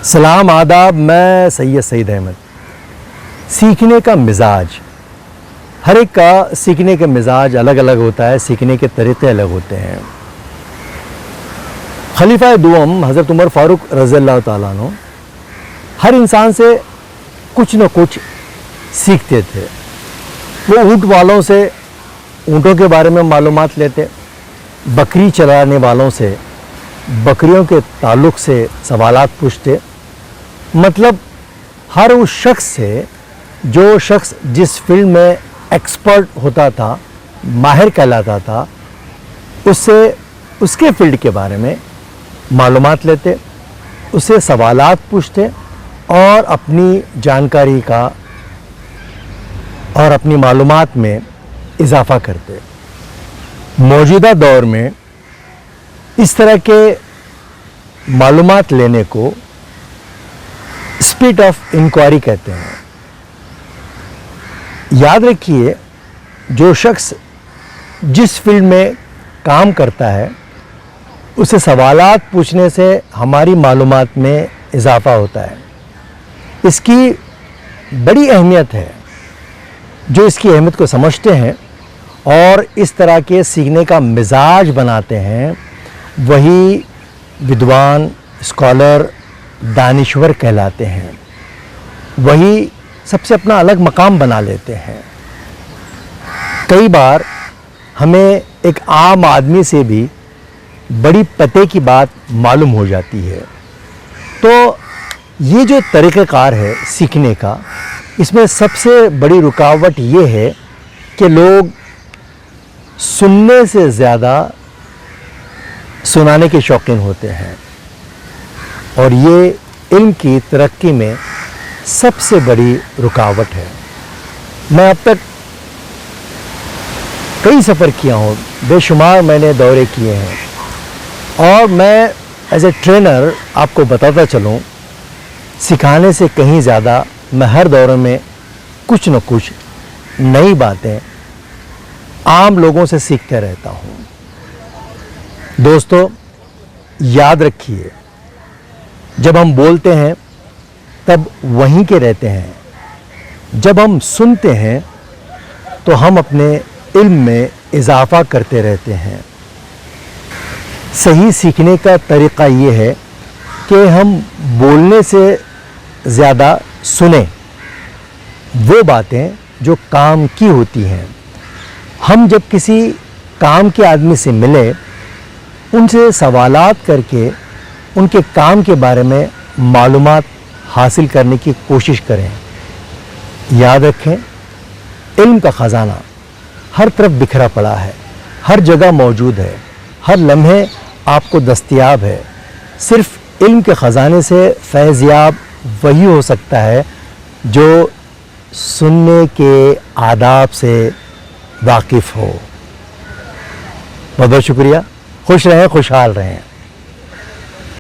سلام آداب، میں سید احمد۔ سیکھنے کا مزاج، ہر ایک کا سیکھنے کا مزاج الگ الگ ہوتا ہے، سیکھنے کے طریقے الگ ہوتے ہیں۔ خلیفہ دوم حضرت عمر فاروق رضی اللہ تعالیٰ عنہ ہر انسان سے کچھ نہ کچھ سیکھتے تھے۔ وہ اونٹ والوں سے اونٹوں کے بارے میں معلومات لیتے، بکری چلانے والوں سے بکریوں کے تعلق سے سوالات پوچھتے۔ مطلب ہر اس شخص سے، جو شخص جس فیلڈ میں ایکسپرٹ ہوتا تھا، ماہر کہلاتا تھا، اس سے اس کے فیلڈ کے بارے میں معلومات لیتے، اس سے سوالات پوچھتے اور اپنی جانکاری کا اور اپنی معلومات میں اضافہ کرتے۔ موجودہ دور میں اس طرح کے معلومات لینے کو اسپرٹ آف انکوائری کہتے ہیں۔ یاد رکھیے، جو شخص جس فیلڈ میں کام کرتا ہے، اسے سوالات پوچھنے سے ہماری معلومات میں اضافہ ہوتا ہے۔ اس کی بڑی اہمیت ہے۔ جو اس کی اہمیت کو سمجھتے ہیں اور اس طرح کے سیکھنے کا مزاج بناتے ہیں، وہی ودوان، اسکالر، دانشور کہلاتے ہیں۔ وہی سب سے اپنا الگ مقام بنا لیتے ہیں۔ کئی بار ہمیں ایک عام آدمی سے بھی بڑی پتے کی بات معلوم ہو جاتی ہے۔ تو یہ جو طریقہ کار ہے سیکھنے کا، اس میں سب سے بڑی رکاوٹ یہ ہے کہ لوگ سننے سے زیادہ سنانے کے شوقین ہوتے ہیں، اور یہ علم کی ترقی میں سب سے بڑی رکاوٹ ہے۔ میں اب تک کئی سفر کیا ہوں، بے شمار میں نے دورے کیے ہیں، اور میں ایز اے ٹرینر آپ کو بتاتا چلوں، سکھانے سے کہیں زیادہ میں ہر دورے میں کچھ نہ کچھ نئی باتیں عام لوگوں سے سیکھتے رہتا ہوں۔ دوستو، یاد رکھیے، جب ہم بولتے ہیں تب وہیں کے رہتے ہیں، جب ہم سنتے ہیں تو ہم اپنے علم میں اضافہ کرتے رہتے ہیں۔ صحیح سیکھنے کا طریقہ یہ ہے کہ ہم بولنے سے زیادہ سنیں وہ باتیں جو کام کی ہوتی ہیں۔ ہم جب کسی کام کے آدمی سے ملیں، ان سے سوالات کر کے ان کے کام کے بارے میں معلومات حاصل کرنے کی کوشش کریں۔ یاد رکھیں، علم کا خزانہ ہر طرف بکھرا پڑا ہے، ہر جگہ موجود ہے، ہر لمحے آپ کو دستیاب ہے۔ صرف علم کے خزانے سے فیض یاب وہی ہو سکتا ہے جو سننے کے آداب سے واقف ہو۔ بہت بہت شکریہ۔ خوش رہیں، خوشحال رہیں۔